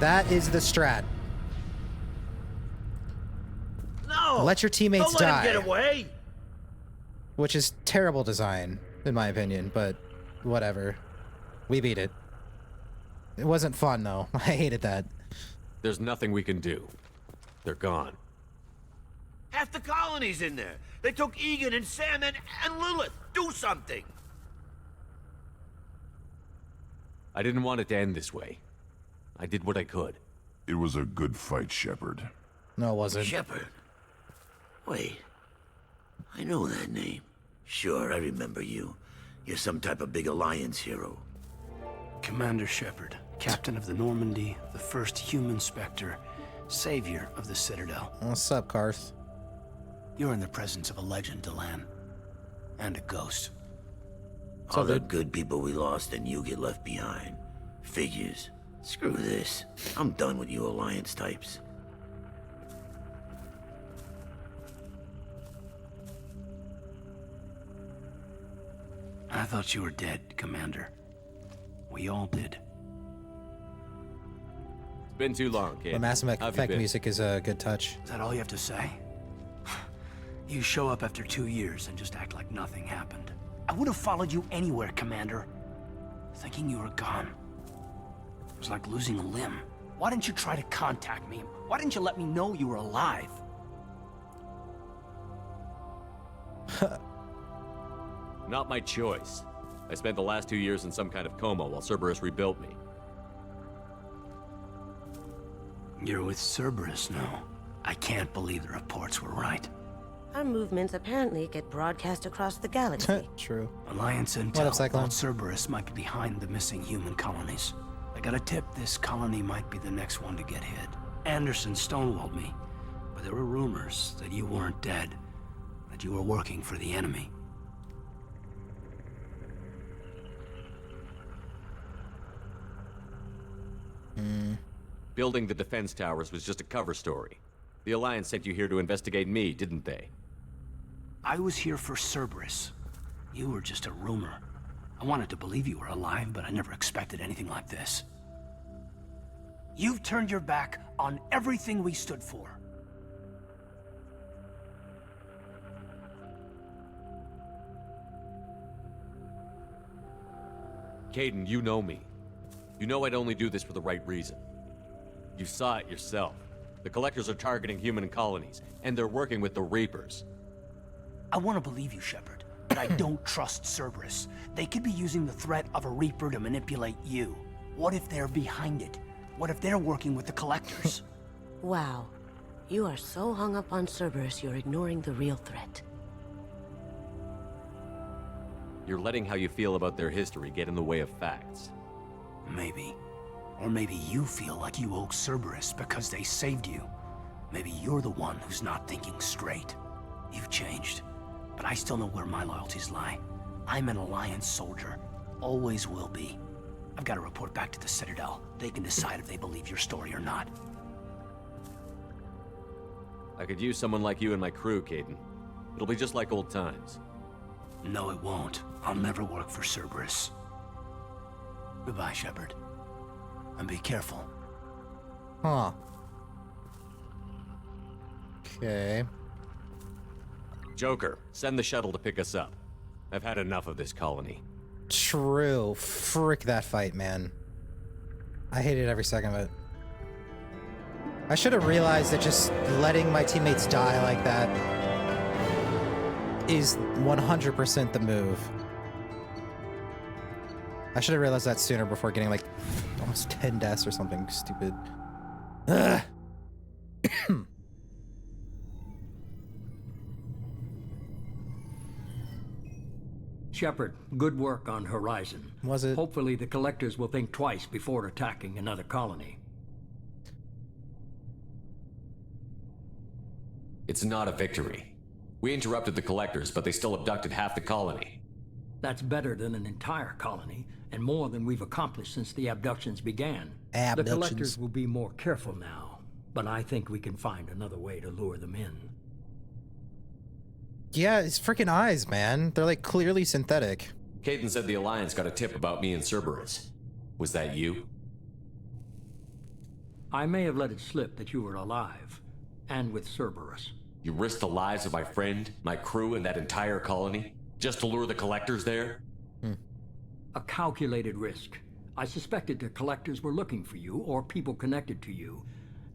That is the strat. No! Let your teammates Don't let die. him get away! Which is terrible design, in my opinion, but whatever. We beat it. It wasn't fun, though. I hated that. There's nothing we can do. They're gone. Half the colony's in there. They took Egan and Sam and Lilith. Do something! I didn't want it to end this way. I did what I could. It was a good fight, Shepard. No, it wasn't. Shepard. Wait. I know that name. Sure, I remember you. You're some type of big Alliance hero. Commander Shepard, captain of the Normandy, the first human Spectre, savior of the Citadel. What's up, Karth? You're in the presence of a legend, Delan. And a ghost. All the good people we lost and you get left behind. Figures. Screw this. I'm done with you Alliance types. I thought you were dead, Commander. We all did. It's been too long, kid. The Mass How have you Effect been? music is a good touch. Is that all you have to say? You show up after 2 years and just act like nothing happened. I would have followed you anywhere, Commander. Thinking you were gone. It was like losing a limb. Why didn't you try to contact me? Why didn't you let me know you were alive? Not my choice. I spent the last 2 years in some kind of coma while Cerberus rebuilt me. You're with Cerberus now. I can't believe the reports were right. Our movements apparently get broadcast across the galaxy. True. Alliance What intel up, Cyclone? thought Cerberus might be behind the missing human colonies. I got a tip this colony might be the next one to get hit. Anderson stonewalled me, but there were rumors that you weren't dead, that you were working for the enemy. Building the defense towers was just a cover story. The Alliance sent you here to investigate me, didn't they? I was here for Cerberus. You were just a rumor. I wanted to believe you were alive, but I never expected anything like this. You've turned your back on everything we stood for. Caden, you know me. You know I'd only do this for the right reason. You saw it yourself. The Collectors are targeting human colonies, and they're working with the Reapers. I want to believe you, Shepard, but I don't trust Cerberus. They could be using the threat of a Reaper to manipulate you. What if they're behind it? What if they're working with the Collectors? Wow. You are so hung up on Cerberus, you're ignoring the real threat. You're letting how you feel about their history get in the way of facts. Maybe. Or maybe you feel like you owe Cerberus because they saved you. Maybe you're the one who's not thinking straight. You've changed, but I still know where my loyalties lie. I'm an Alliance soldier. Always will be. I've got to report back to the Citadel. They can decide if they believe your story or not. I could use someone like you in my crew, Caden. It'll be just like old times. No, it won't. I'll never work for Cerberus. Goodbye, Shepard. And be careful. Huh. Okay. Joker, send the shuttle to pick us up. I've had enough of this colony. True. Frick that fight, man. I hated every second of it. I should have realized that just letting my teammates die like that is 100% the move. I should have realized that sooner before getting like almost 10 deaths or something stupid. Ugh. Shepard, good work on Horizon. Was it? Hopefully the Collectors will think twice before attacking another colony. It's not a victory. We interrupted the Collectors, but they still abducted half the colony. That's better than an entire colony, and more than we've accomplished since the abductions began. The Abductions. Collectors will be more careful now, but I think we can find another way to lure them in. Yeah, his freaking eyes, man. They're like clearly synthetic. Caden said the Alliance got a tip about me and Cerberus. Was that you? I may have let it slip that you were alive, and with Cerberus. You risked the lives of my friend, my crew, and that entire colony, just to lure the collectors there? A calculated risk. I suspected the collectors were looking for you, or people connected to you.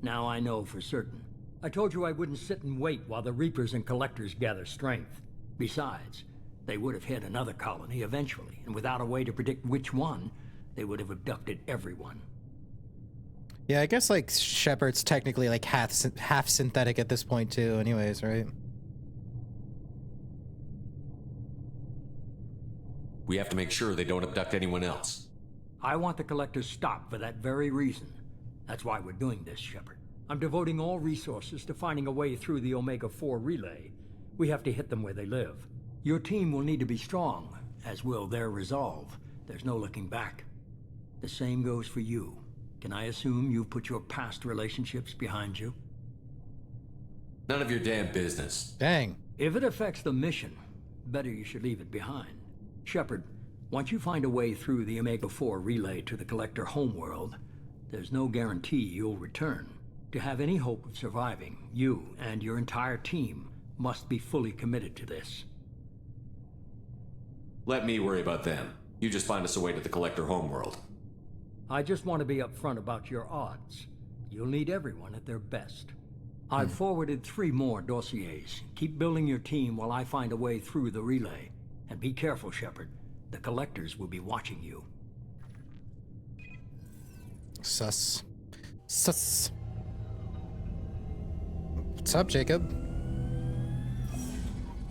Now I know for certain. I told you I wouldn't sit and wait while the Reapers and Collectors gather strength. Besides, they would have hit another colony eventually, and without a way to predict which one, they would have abducted everyone. Yeah, I guess like Shepard's technically like half synthetic at this point too, anyways, right? We have to make sure they don't abduct anyone else. I want the Collectors stopped for that very reason. That's why we're doing this, Shepard. I'm devoting all resources to finding a way through the Omega-4 relay. We have to hit them where they live. Your team will need to be strong, as will their resolve. There's no looking back. The same goes for you. Can I assume you've put your past relationships behind you? None of your damn business. Dang. If it affects the mission, better you should leave it behind. Shepard, once you find a way through the Omega-4 relay to the Collector homeworld, there's no guarantee you'll return. To have any hope of surviving, you and your entire team must be fully committed to this. Let me worry about them. You just find us a way to the Collector homeworld. I just want to be upfront about your odds. You'll need everyone at their best. I've forwarded 3 more dossiers. Keep building your team while I find a way through the relay. And be careful, Shepard. The Collectors will be watching you. Sus. Sus. What's up, Jacob?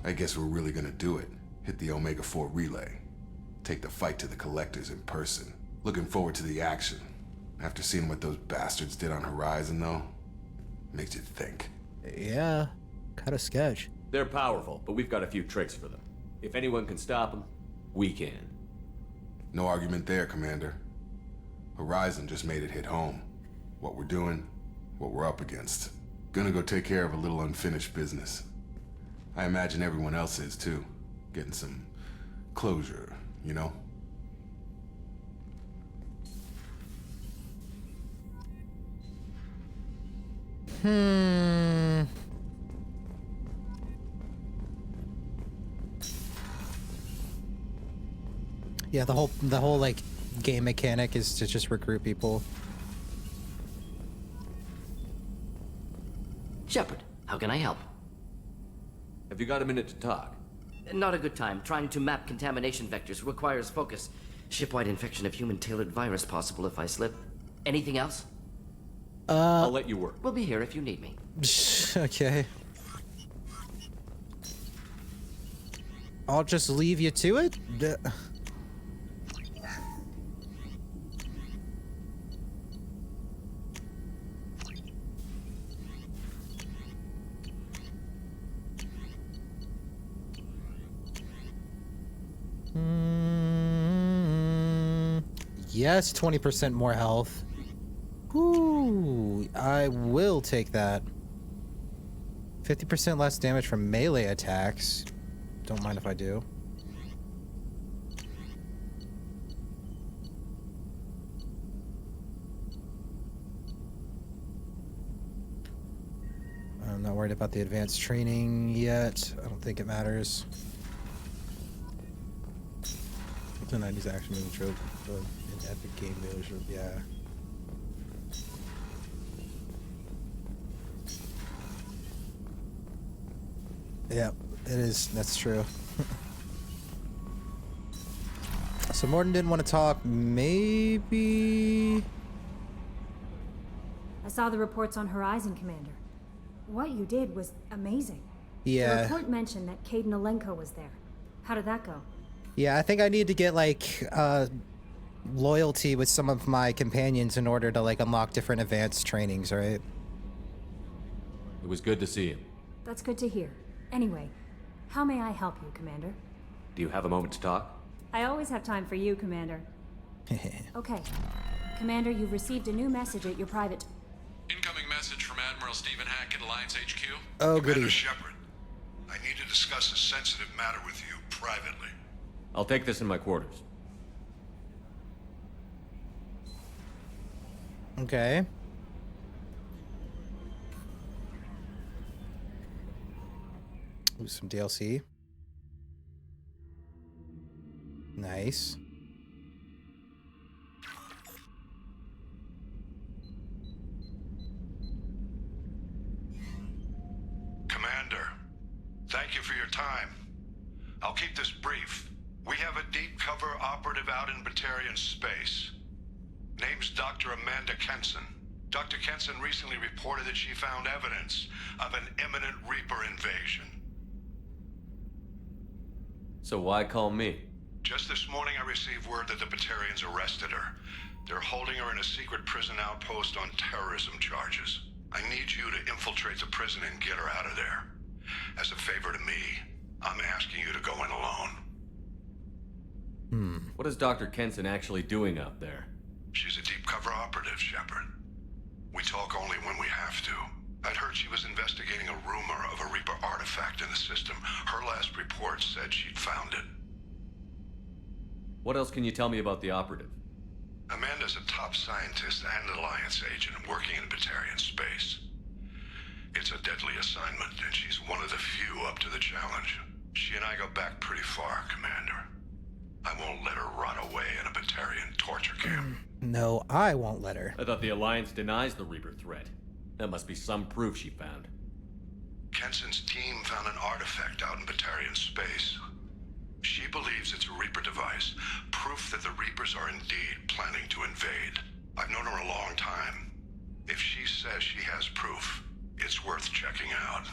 I guess we're really gonna do it. Hit the Omega-4 relay. Take the fight to the Collectors in person. Looking forward to the action. After seeing what those bastards did on Horizon, though, makes you think. Yeah, kind of sketch. They're powerful, but we've got a few tricks for them. If anyone can stop them, we can. No argument there, Commander. Horizon just made it hit home. What we're doing, what we're up against. Gonna go take care of a little unfinished business. I imagine everyone else is, too. Getting some closure, you know? Yeah, the whole like game mechanic is to just recruit people. Shepard, how can I help? Have you got a minute to talk? Not a good time. Trying to map contamination vectors requires focus. Shipwide infection of human-tailored virus possible if I slip. Anything else? I'll let you work. We'll be here if you need me. Okay. I'll just leave you to it? Yes, 20% more health. Ooh, I will take that. 50% less damage from melee attacks. Don't mind if I do. I'm not worried about the advanced training yet. I don't think it matters. The 90s action movie trope, but in epic game builders, yeah. Yeah, it is. That's true. So Morden didn't want to talk. Maybe. I saw the reports on Horizon, Commander. What you did was amazing. Yeah. The report mentioned that Caden Alenko was there. How did that go? Yeah, I think I need to get like loyalty with some of my companions in order to like unlock different advanced trainings, right? It was good to see him. That's good to hear. Anyway, how may I help you, Commander? Do you have a moment to talk? I always have time for you, Commander. Okay. Commander, you've received a new message at your private... Incoming message from Admiral Stephen Hackett, Alliance HQ. Oh, goody. Commander Shepard, I need to discuss a sensitive matter with you privately. I'll take this in my quarters. Okay. Ooh, some DLC. Nice. Commander, thank you for your time. I'll keep this brief. We have a deep cover operative out in Batarian space. Name's Dr. Amanda Kenson. Dr. Kenson recently reported that she found evidence of an imminent Reaper invasion. So why call me? Just this morning I received word that the Batarians arrested her. They're holding her in a secret prison outpost on terrorism charges. I need you to infiltrate the prison and get her out of there. As a favor to me, I'm asking you to go in alone. What is Dr. Kenson actually doing out there? She's a deep cover operative, Shepard. We talk only when we have to. I'd heard she was investigating a rumor of a Reaper artifact in the system. Her last report said she'd found it. What else can you tell me about the operative? Amanda's a top scientist and Alliance agent working in Batarian space. It's a deadly assignment, and she's one of the few up to the challenge. She and I go back pretty far, Commander. I won't let her rot away in a Batarian torture camp. No, I won't let her. I thought the Alliance denies the Reaper threat. That must be some proof she found. Kenson's team found an artifact out in Batarian space. She believes it's a Reaper device, proof that the Reapers are indeed planning to invade. I've known her a long time. If she says she has proof, it's worth checking out.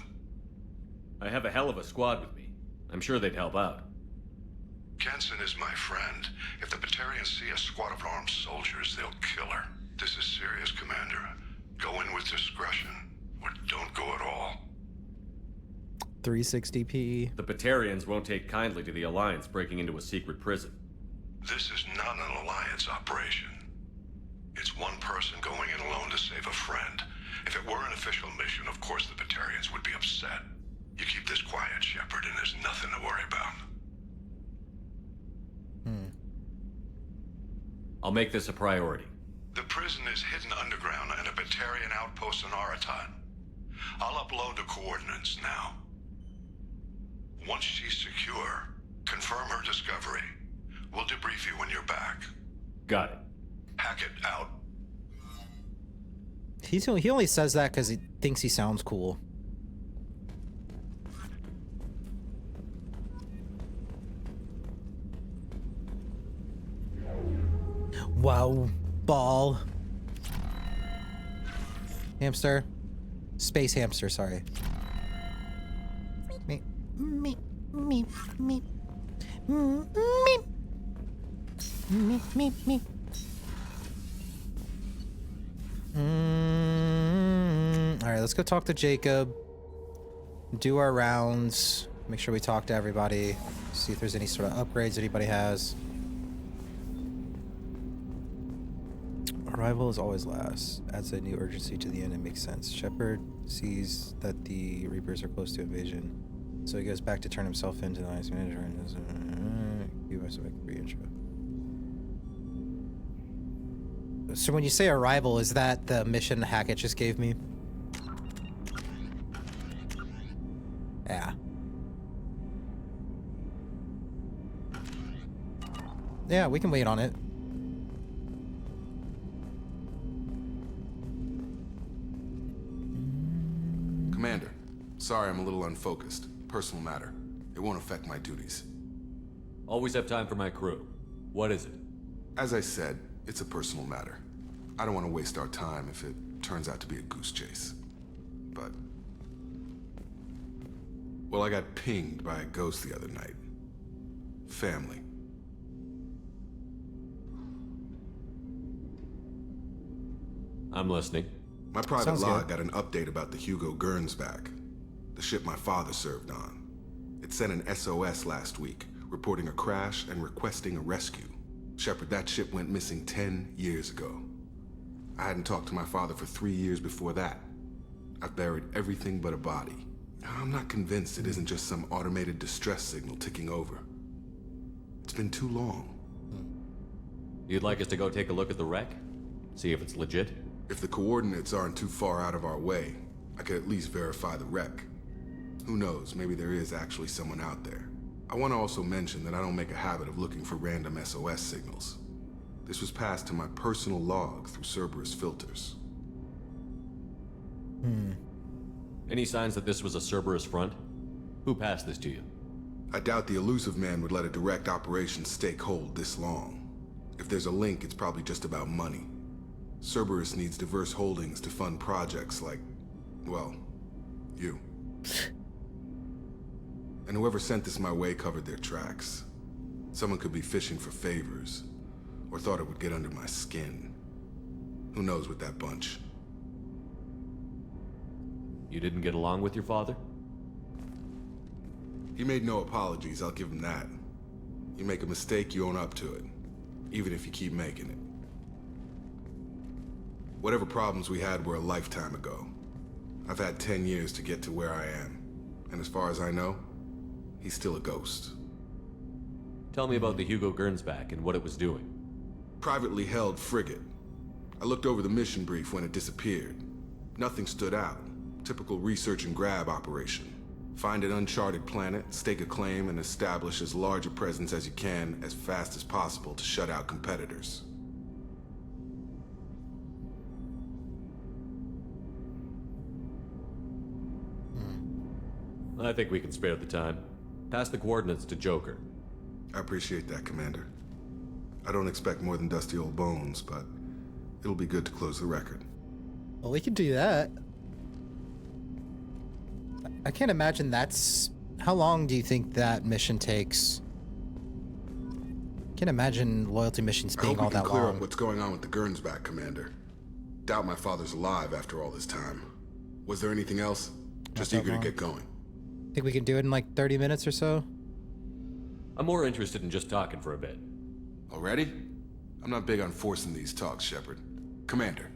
I have a hell of a squad with me. I'm sure they'd help out. Kenson is my friend. If the Batarians see a squad of armed soldiers, they'll kill her. This is serious, Commander. Go in with discretion, or don't go at all. 360p. The Batarians won't take kindly to the Alliance breaking into a secret prison. This is not an Alliance operation. It's one person going in alone to save a friend. If it were an official mission, of course the Batarians would be upset. You keep this quiet, Shepard, and there's nothing to worry about. I'll make this a priority. The prison is hidden underground in a Batarian outpost on Aratat. I'll upload the coordinates now. Once she's secure, confirm her discovery. We'll debrief you when you're back. Got it. Hackett out. He only says that because he thinks he sounds cool. Wow, ball. Hamster. Space hamster, sorry. Me, me, me, me. Me, me, me, me. Alright, let's go talk to Jacob. Do our rounds. Make sure we talk to everybody. See if there's any sort of upgrades anybody has. Arrival is always last. Adds a new urgency to the end and makes sense. Shepard sees that the Reapers are close to invasion, so he goes back to turn himself into the Alliance manager and does you must make a re-intro. So when you say arrival, is that the mission Hackett just gave me? Yeah. Yeah, we can wait on it. Commander, sorry I'm a little unfocused. Personal matter. It won't affect my duties. Always have time for my crew. What is it? As I said, it's a personal matter. I don't want to waste our time if it turns out to be a goose chase. But... well, I got pinged by a ghost the other night. Family. I'm listening. My private Sounds log good. got an update about the Hugo Gernsback, the ship my father served on. It sent an SOS last week, reporting a crash and requesting a rescue. Shepard, that ship went missing 10 years ago. I hadn't talked to my father for 3 years before that. I've buried everything but a body. I'm not convinced it isn't just some automated distress signal ticking over. It's been too long. You'd like us to go take a look at the wreck? See if it's legit? If the coordinates aren't too far out of our way, I could at least verify the wreck. Who knows, maybe there is actually someone out there. I want to also mention that I don't make a habit of looking for random SOS signals. This was passed to my personal log through Cerberus filters. Any signs that this was a Cerberus front? Who passed this to you? I doubt the elusive man would let a direct operation stake hold this long. If there's a link, it's probably just about money. Cerberus needs diverse holdings to fund projects like, well, you. And whoever sent this my way covered their tracks. Someone could be fishing for favors, or thought it would get under my skin. Who knows with that bunch? You didn't get along with your father? He made no apologies, I'll give him that. You make a mistake, you own up to it. Even if you keep making it. Whatever problems we had were a lifetime ago. I've had 10 years to get to where I am. And as far as I know, he's still a ghost. Tell me about the Hugo Gernsback and what it was doing. Privately held frigate. I looked over the mission brief when it disappeared. Nothing stood out. Typical research and grab operation. Find an uncharted planet, stake a claim, and establish as large a presence as you can as fast as possible to shut out competitors. I think we can spare the time. Pass the coordinates to Joker. I appreciate that, Commander. I don't expect more than dusty old bones, but it'll be good to close the record. Well, we can do that. I can't imagine that's... How long do you think that mission takes? Can't imagine loyalty missions being all that long. I hope we can clear up what's going on with the Gernsback, Commander. Doubt my father's alive after all this time. Was there anything else? Just eager to get going. Think we can do it in like 30 minutes or so? I'm more interested in just talking for a bit. Already? I'm not big on forcing these talks, Shepard. Commander.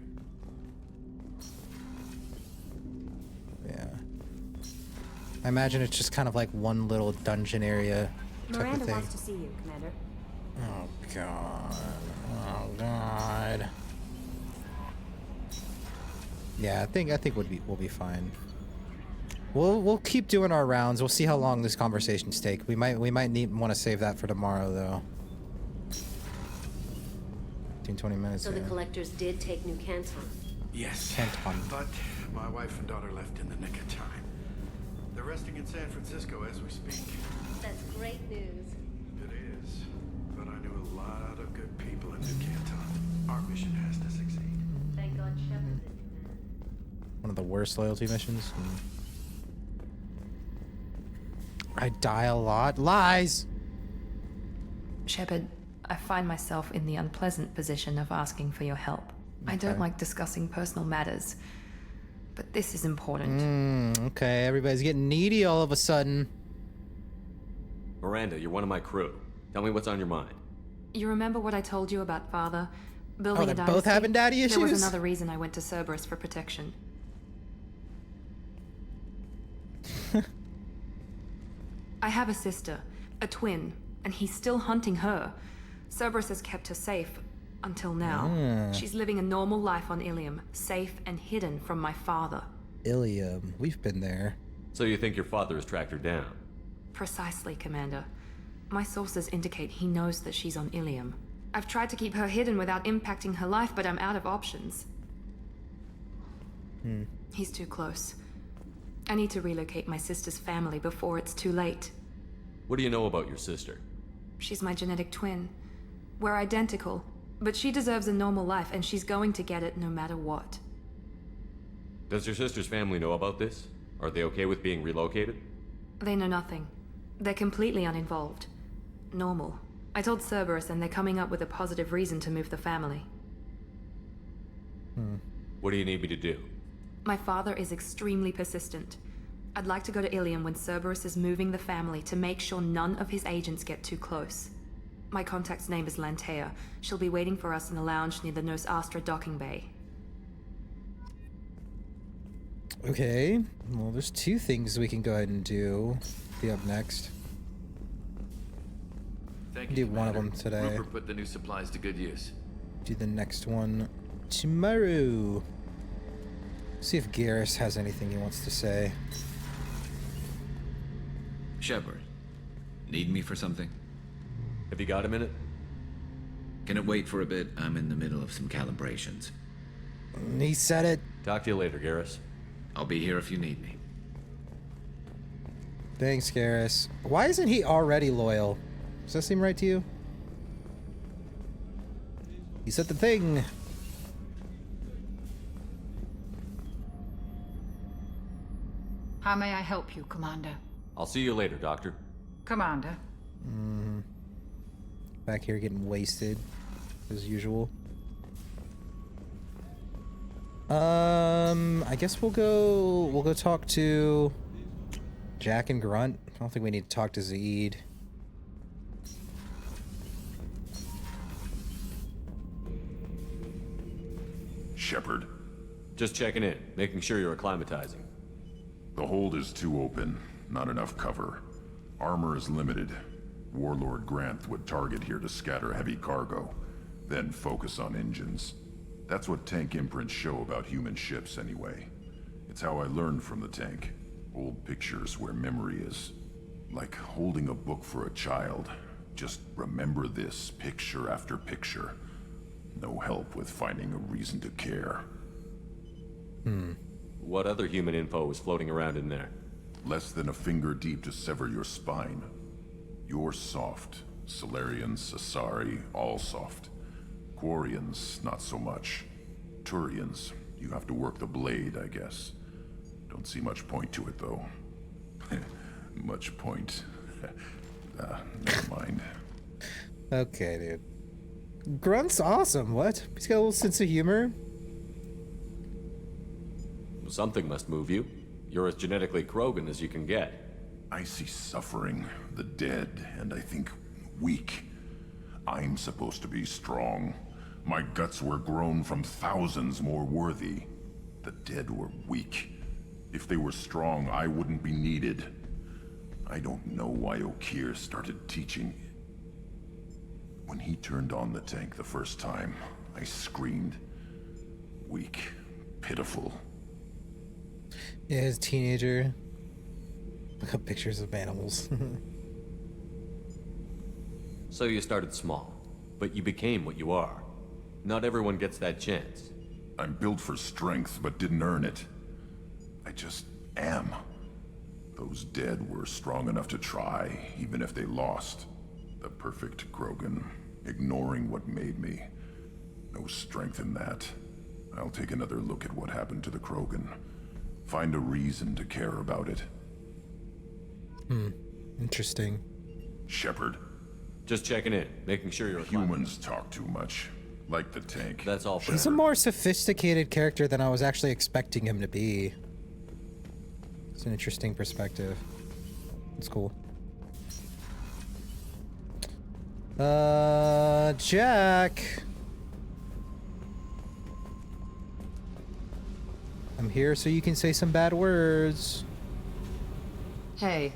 Yeah. I imagine it's just kind of like one little dungeon area type Miranda of thing. wants to see you, Commander. Oh god. Oh god. Yeah, I think we'll be fine. We'll keep doing our rounds. We'll see how long this conversations take. We might want to save that for tomorrow though. 15-20 minutes. So the collectors did take New Canton. Yes. Canton. But my wife and daughter left in the nick of time. They're resting in San Francisco as we speak. That's great news. It is. But I knew a lot of good people in New Canton. Our mission has to succeed. Thank God Shepard did. One of the worst loyalty missions. I die a lot. Lies! Shepard, I find myself in the unpleasant position of asking for your help. I don't like discussing personal matters, but this is important. Okay, everybody's getting needy all of a sudden. Miranda, you're one of my crew. Tell me what's on your mind. You remember what I told you about Father? Building a they're dynasty? both having daddy issues? There was another reason I went to Cerberus for protection. I have a sister, a twin, and he's still hunting her. Cerberus has kept her safe, until now. She's living a normal life on Ilium, safe and hidden from my father. Ilium, we've been there. So you think your father has tracked her down? Precisely, Commander. My sources indicate he knows that she's on Ilium. I've tried to keep her hidden without impacting her life, but I'm out of options. He's too close. I need to relocate my sister's family before it's too late. What do you know about your sister? She's my genetic twin. We're identical, but she deserves a normal life, and she's going to get it no matter what. Does your sister's family know about this? Are they okay with being relocated? They know nothing. They're completely uninvolved. Normal. I told Cerberus, and they're coming up with a positive reason to move the family. What do you need me to do? My father is extremely persistent. I'd like to go to Ilium when Cerberus is moving the family to make sure none of his agents get too close. My contact's name is Lantea. She'll be waiting for us in a lounge near the Nos Astra docking bay. Okay, well there's two things we can go ahead and do. Be up next. Thank you, Do one of them today. Rupert put the new supplies to good use. Do the next one tomorrow. See if Garrus has anything he wants to say. Shepard, need me for something? Have you got a minute? Can it wait for a bit? I'm in the middle of some calibrations. He said it. Talk to you later, Garrus. I'll be here if you need me. Thanks, Garrus. Why isn't he already loyal? Does that seem right to you? He said the thing. How may I help you, Commander? I'll see you later, Doctor. Commander. Back here getting wasted, as usual. I guess we'll go talk to Jack and Grunt. I don't think we need to talk to Zaid. Shepard. Just checking in, making sure you're acclimatizing. The hold is too open, not enough cover. Armor is limited. Warlord Grant would target here to scatter heavy cargo, then focus on engines. That's what tank imprints show about human ships anyway. It's how I learned from the tank. Old pictures where memory is. Like holding a book for a child. Just remember this, picture after picture. No help with finding a reason to care. What other human info was floating around in there? Less than a finger deep to sever your spine. You're soft. Solarians, Asari, all soft. Quarians, not so much. Turians, you have to work the blade, I guess. Don't see much point to it, though. Much point. Never mind. Okay, dude. Grunt's awesome. What? He's got a little sense of humor. Something must move you. You're as genetically Krogan as you can get. I see suffering, the dead, and I think weak. I'm supposed to be strong. My guts were grown from thousands more worthy. The dead were weak. If they were strong, I wouldn't be needed. I don't know why Okeer started teaching. When he turned on the tank the first time, I screamed. Weak, pitiful. Yeah, as a teenager. Look up pictures of animals. So you started small, but you became what you are. Not everyone gets that chance. I'm built for strength, but didn't earn it. I just am. Those dead were strong enough to try, even if they lost. The perfect Krogan, ignoring what made me. No strength in that. I'll take another look at what happened to the Krogan. Find a reason to care about it. Interesting. Shepard. Just checking in, making sure you're Humans talk too much. Like the tank. That's all. He's a more sophisticated character than I was actually expecting him to be. It's an interesting perspective. It's cool. Jack. I'm here so you can say some bad words. Hey.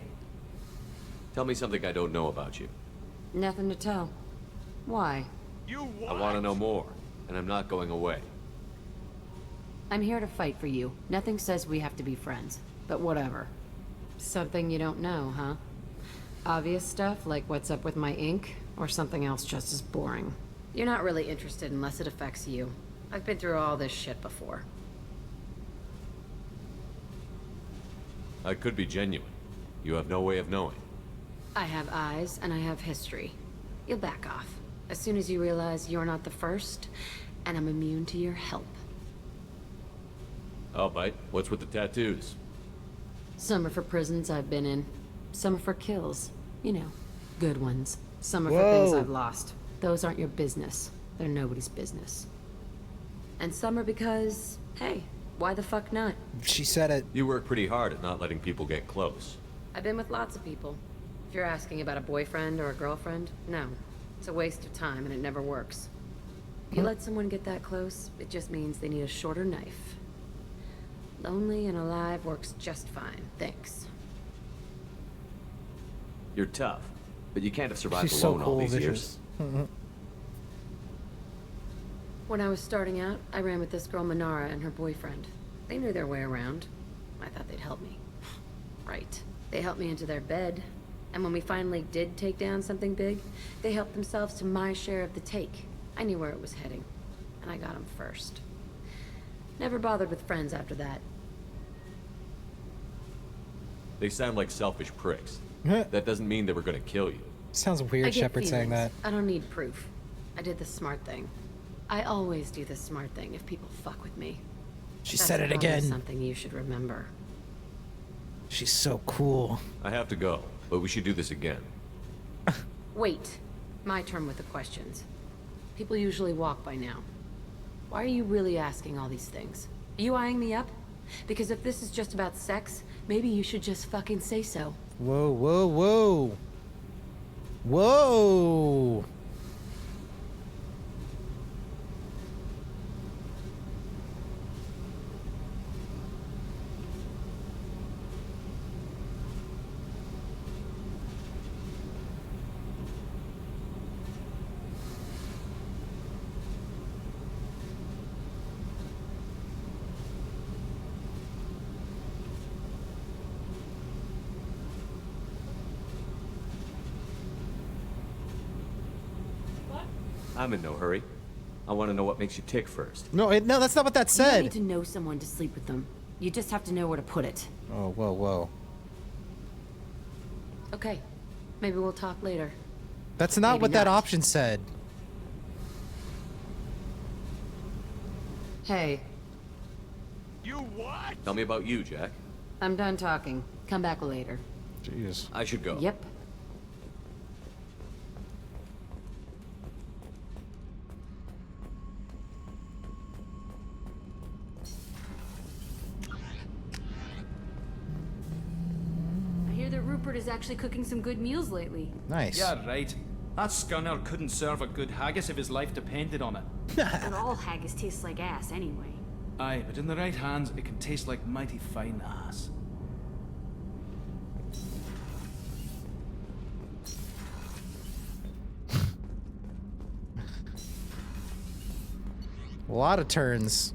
Tell me something I don't know about you. Nothing to tell. Why? I want to know more, and I'm not going away. I'm here to fight for you. Nothing says we have to be friends, but whatever. Something you don't know, huh? Obvious stuff like what's up with my ink, or something else just as boring. You're not really interested unless it affects you. I've been through all this shit before. I could be genuine. You have no way of knowing. I have eyes, and I have history. You'll back off. As soon as you realize you're not the first, and I'm immune to your help. I'll bite. What's with the tattoos? Some are for prisons I've been in. Some are for kills. You know, good ones. Some are for Whoa. things I've lost. Those aren't your business. They're nobody's business. And some are because, hey, why the fuck not? She said it. You work pretty hard at not letting people get close. I've been with lots of people. If you're asking about a boyfriend or a girlfriend, no. It's a waste of time and it never works. If you let someone get that close, it just means they need a shorter knife. Lonely and alive works just fine, thanks. You're tough, but you can't have survived She's so alone all cool, these vicious. years. When I was starting out, I ran with this girl Manara and her boyfriend. They knew their way around. I thought they'd help me. Right. They helped me into their bed, And when we finally did take down something big, they helped themselves to my share of the take. I knew where it was heading, and I got them first. Never bothered with friends after that. They sound like selfish pricks. That doesn't mean they were gonna kill you. Sounds weird, Shepard saying that. I don't need proof. I did the smart thing. I always do the smart thing if people fuck with me. She That's said it probably again. Something you should remember. She's so cool. I have to go, but we should do this again. Wait. My turn with the questions. People usually walk by now. Why are you really asking all these things? Are you eyeing me up? Because if this is just about sex, maybe you should just fucking say so. Whoa, whoa, whoa. Whoa. I'm in no hurry. I want to know what makes you tick first. No, no, that's not what that You don't said. need to know someone to sleep with them. You just have to know where to put it. Oh, whoa, whoa. Okay. Maybe we'll talk later. That's not Maybe what that not. option said. Hey, You what? Tell me about you, Jack. I'm done talking. Come back later. Jeez. I should go. Yep. I hear that Rupert is actually cooking some good meals lately. Nice. Yeah, right. That scunner couldn't serve a good haggis if his life depended on it. But all haggis tastes like ass anyway. Aye, but in the right hands, it can taste like mighty fine ass. A lot of turns.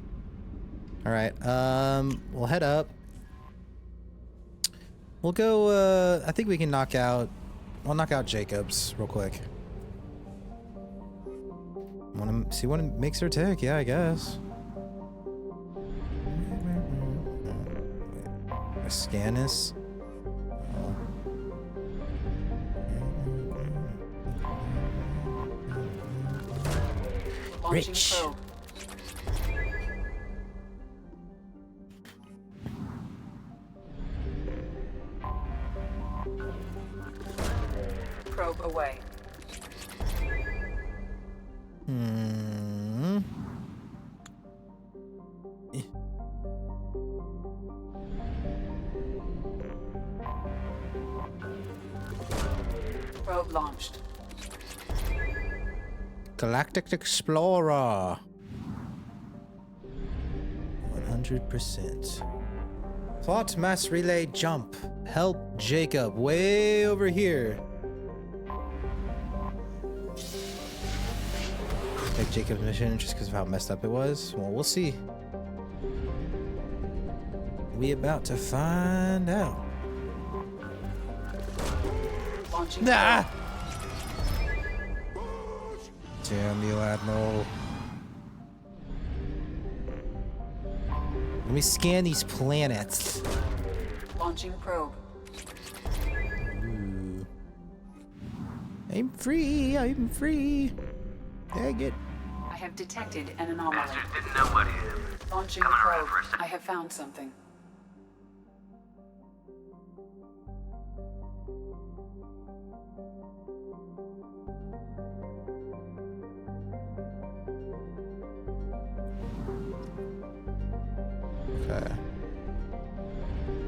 All right. We'll head up. We'll go. I think we can knock out. I'll knock out Jacobs real quick. Want to see what makes her tick? Yeah, I guess. Scan this. Rich. Probe away. Probe launched. Galactic Explorer. 100%. Plot mass relay jump. Help Jacob way over here. Take Jacob's mission just because of how messed up it was. Well, we'll see. We about to find out. Launching. Nah! Damn you, Admiral. Let me scan these planets. Launching probe. Ooh. I'm free, I'm free. Dang it. I have detected an anomaly. Didn't know what hit him. Launching Coming around probe. for a second. I have found something. Okay.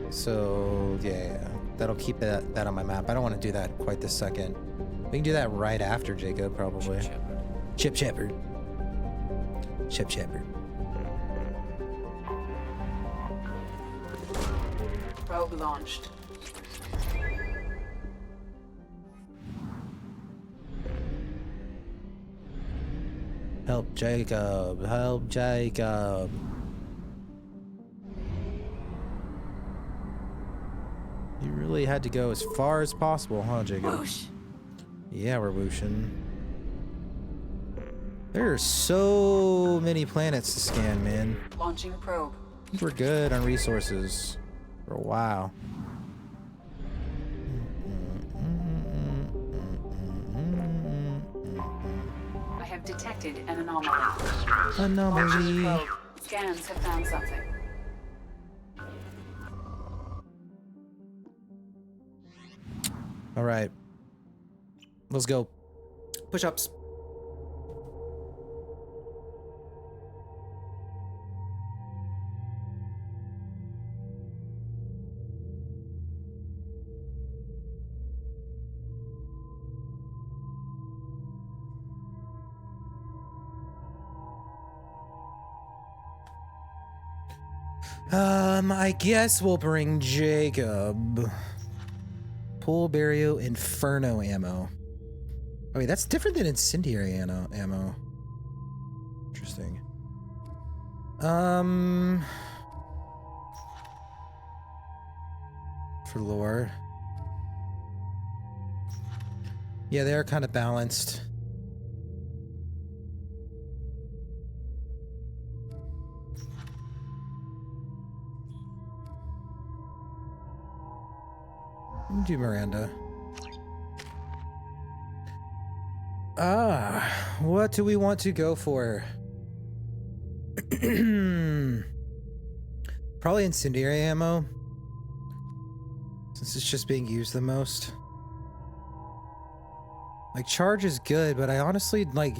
So, yeah. That'll keep that on my map. I don't want to do that quite this second. We can do that right after Jacob, probably. Chip Shepard. Chip Shepard. Probe launched. Help Jacob. Help Jacob. You really really had to go as far as possible, huh, Jacob? Whoosh. Yeah, we're whooshing. There are so many planets to scan, man. Launching probe. I think we're good on resources for a while. I have detected an anomaly. Anomaly. Probe. Scans have found something. All right. Let's go. Push-ups. I guess we'll bring Jacob. Pool Barrio Inferno ammo. Oh wait, that's different than incendiary ammo. Interesting. For lore. Yeah, they're kind of balanced. Do Miranda. What do we want to go for? Probably incendiary ammo, since it's just being used the most. Like, charge is good, but I honestly, like,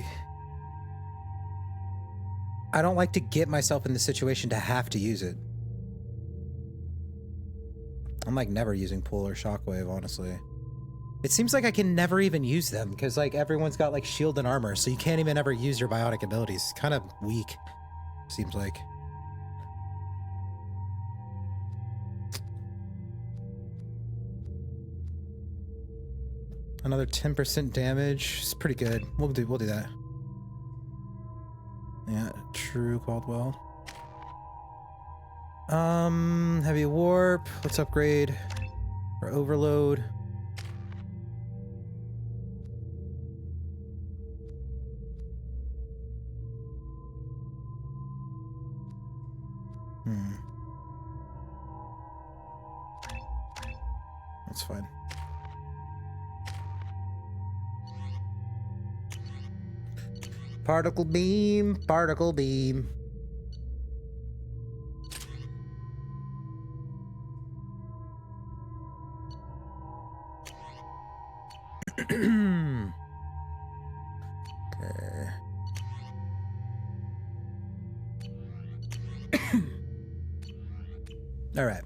I don't like to get myself in the situation to have to use it. I'm like never using pull or shockwave, honestly. It seems like I can never even use them because like everyone's got like shield and armor, so you can't even ever use your biotic abilities. It's kind of weak, seems like. Another 10% damage. It's pretty good. We'll do that. Yeah, true Caldwell. Heavy warp. Let's upgrade our overload. That's fine. Particle beam, particle beam. Okay. All right.